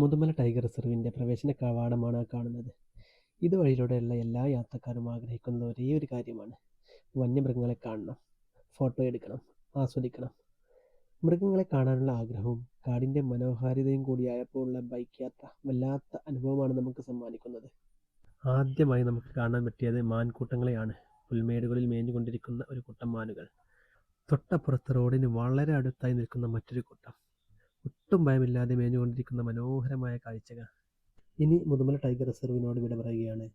Mudumalai tiger റിസർവിൻ്റെ പ്രവേശന കവാടമാണ് ആ കാണുന്നത്. ഇതുവഴിയിലൂടെയുള്ള എല്ലാ യാത്രക്കാരും ആഗ്രഹിക്കുന്നത് ഒരേയൊരു കാര്യമാണ്. വന്യമൃഗങ്ങളെ കാണണം, ഫോട്ടോ എടുക്കണം, ആസ്വദിക്കണം. മൃഗങ്ങളെ കാണാനുള്ള ആഗ്രഹവും കാടിൻ്റെ മനോഹാരിതയും കൂടിയായപ്പോൾ ഉള്ള ബൈക്ക് യാത്ര വല്ലാത്ത അനുഭവമാണ് നമുക്ക് സമ്മാനിക്കുന്നത്. ആദ്യമായി നമുക്ക് കാണാൻ പറ്റിയത് മാൻകൂട്ടങ്ങളെയാണ്. പുൽമേടുകളിൽ മേഞ്ഞുകൊണ്ടിരിക്കുന്ന ഒരു കൂട്ടം മാനുകൾ. തൊട്ടപ്പുറത്ത് റോഡിന് വളരെ അടുത്തായി നിൽക്കുന്ന മറ്റൊരു കൂട്ടം. ഒട്ടും ഭയമില്ലാതെ മേഞ്ഞുകൊണ്ടിരിക്കുന്ന മനോഹരമായ കാഴ്ചകൾ. ഇനി മുതുമല ടൈഗർ റിസർവിനോട് വിട പറയുകയാണ്.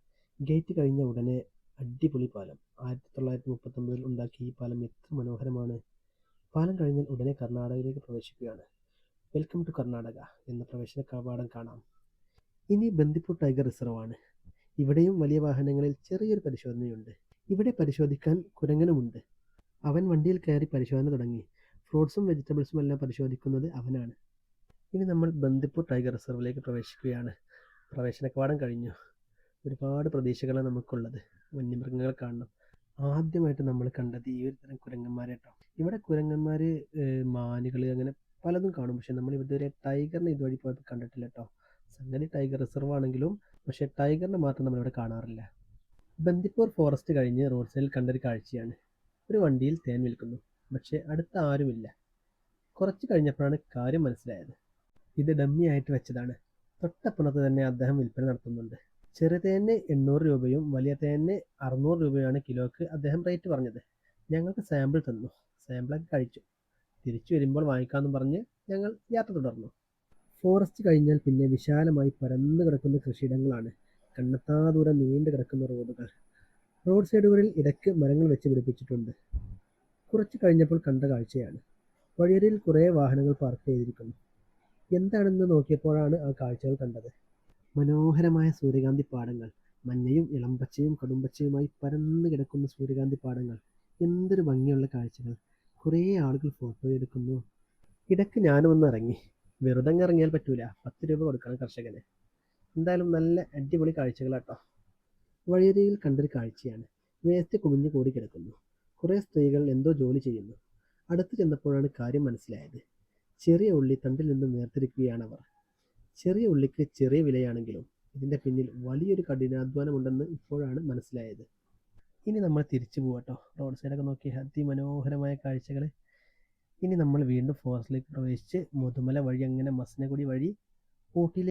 ഗേറ്റ് കഴിഞ്ഞ ഉടനെ അടിപൊളി പാലം. 1939 ഉണ്ടാക്കിയ ഈ പാലം എത്ര മനോഹരമാണ്. പാലം കഴിഞ്ഞാൽ ഉടനെ കർണാടകയിലേക്ക് പ്രവേശിക്കുകയാണ്. വെൽക്കം ടു കർണാടക എന്ന പ്രവേശന കവാടം കാണാം. ഇനി ബന്ദിപ്പൂർ ടൈഗർ റിസർവ് ആണ്. ഇവിടെയും വലിയ വാഹനങ്ങളിൽ ചെറിയൊരു പരിശോധനയുണ്ട്. ഇവിടെ പരിശോധിക്കാൻ കുരങ്ങനുമുണ്ട്. അവൻ വണ്ടിയിൽ കയറി പരിശോധന തുടങ്ങി. ഫ്രൂട്ട്സും വെജിറ്റബിൾസും എല്ലാം പരിശോധിക്കുന്നത് അവനാണ്. ഇനി നമ്മൾ ബന്ദിപ്പൂർ ടൈഗർ റിസർവിലേക്ക് പ്രവേശിക്കുകയാണ്. പ്രവേശന കവാടം കഴിഞ്ഞു. ഒരുപാട് പ്രതീക്ഷകളാണ് നമുക്കുള്ളത്. വന്യമൃഗങ്ങളെ കാണണം. ആദ്യമായിട്ട് നമ്മൾ കണ്ടത് ഈ ഒരു തരം കുരങ്ങന്മാരെ കേട്ടോ. ഇവിടെ കുരങ്ങന്മാർ, മാനുകൾ അങ്ങനെ പലതും കാണും. പക്ഷെ നമ്മൾ ഇതുവരെ ടൈഗറിനെ ഇതുവഴി പോയപ്പോൾ കണ്ടിട്ടില്ല കേട്ടോ. സംഗതി ടൈഗർ റിസർവ് ആണെങ്കിലും പക്ഷേ ടൈഗറിനെ മാത്രം നമ്മളിവിടെ കാണാറില്ല. ബന്ദിപ്പൂർ ഫോറസ്റ്റ് കഴിഞ്ഞ് റോഡ് സൈഡിൽ കണ്ടൊരു കാഴ്ചയാണ്. ഒരു വണ്ടിയിൽ തേൻ വിൽക്കുന്നു. പക്ഷേ അടുത്ത ആരുമില്ല. കുറച്ച് കഴിഞ്ഞപ്പോഴാണ് കാര്യം മനസ്സിലായത്. ഇത് ഡമ്മി ആയിട്ട് വെച്ചതാണ്. തൊട്ടപ്പുറത്ത് തന്നെ അദ്ദേഹം വിൽപ്പന നടത്തുന്നുണ്ട്. ചെറിയ തേനിന് 800 രൂപയും വലിയ തേനിന് 600 രൂപയാണ് കിലോക്ക് അദ്ദേഹം റേറ്റ് പറഞ്ഞത്. ഞങ്ങൾക്ക് സാമ്പിൾ തന്നു. സാമ്പിളൊക്കെ കഴിച്ചു. തിരിച്ചു വരുമ്പോൾ വാങ്ങിക്കാമെന്ന് പറഞ്ഞ് ഞങ്ങൾ യാത്ര തുടർന്നു. ഫോറസ്റ്റ് കഴിഞ്ഞാൽ പിന്നെ വിശാലമായി പരന്നു കിടക്കുന്ന കൃഷിയിടങ്ങളാണ്. കണ്ണെത്താ ദൂരം നീണ്ടു കിടക്കുന്ന റോഡുകൾ. റോഡ് സൈഡുകളിൽ ഇടയ്ക്ക് മരങ്ങൾ വെച്ച് പിടിപ്പിച്ചിട്ടുണ്ട്. കുറച്ച് കഴിഞ്ഞപ്പോൾ കണ്ട കാഴ്ചയാണ്. വഴിയരികിൽ കുറേ വാഹനങ്ങൾ പാർക്ക് ചെയ്തിരിക്കുന്നു. എന്താണെന്ന് നോക്കിയപ്പോഴാണ് ആ കാഴ്ചകൾ കണ്ടത്. മനോഹരമായ സൂര്യകാന്തി പാടങ്ങൾ. മഞ്ഞയും ഇളംപച്ചയും കടുംപച്ചയുമായി പരന്നു കിടക്കുന്ന സൂര്യകാന്തി പാടങ്ങൾ. എന്തൊരു ഭംഗിയുള്ള കാഴ്ചകൾ. കുറേ ആളുകൾ ഫോട്ടോ എടുക്കുന്നു. ഇടയ്ക്ക് ഞാനും ഒന്ന് ഇറങ്ങി. വെറുതെ അങ്ങ് ഇറങ്ങിയാൽ പറ്റൂല, 10 രൂപ കൊടുക്കണം കർഷകന്. എന്തായാലും നല്ല അടിപൊളി കാഴ്ചകളാട്ടോ. വഴിയരികിൽ കണ്ടൊരു കാഴ്ചയാണ്. വേസ്റ്റ് കുമിഞ്ഞു കൂടി കിടക്കുന്നു. കുറേ സ്ത്രീകൾ എന്തോ ജോലി ചെയ്യുന്നു. അടുത്ത് ചെന്നപ്പോഴാണ് കാര്യം മനസ്സിലായത്. ചെറിയ ഉള്ളി തണ്ടിൽ നിന്നും വേർതിരിക്കുകയാണവർ. ചെറിയ ഉള്ളിക്ക് ചെറിയ വിലയാണെങ്കിലും ഇതിൻ്റെ പിന്നിൽ വലിയൊരു കഠിനാധ്വാനമുണ്ടെന്ന് ഇപ്പോഴാണ് മനസ്സിലായത്. ഇനി നമ്മൾ തിരിച്ചു പോവാട്ടോ. റോഡ് സൈഡൊക്കെ നോക്കി അതിമനോഹരമായ കാഴ്ചകൾ. ഇനി നമ്മൾ വീണ്ടും ഫോറസ്റ്റിലേക്ക് പ്രവേശിച്ച് മുതുമല വഴി അങ്ങനെ മസനഗുഡി വഴി ഊട്ടിയിലേക്ക്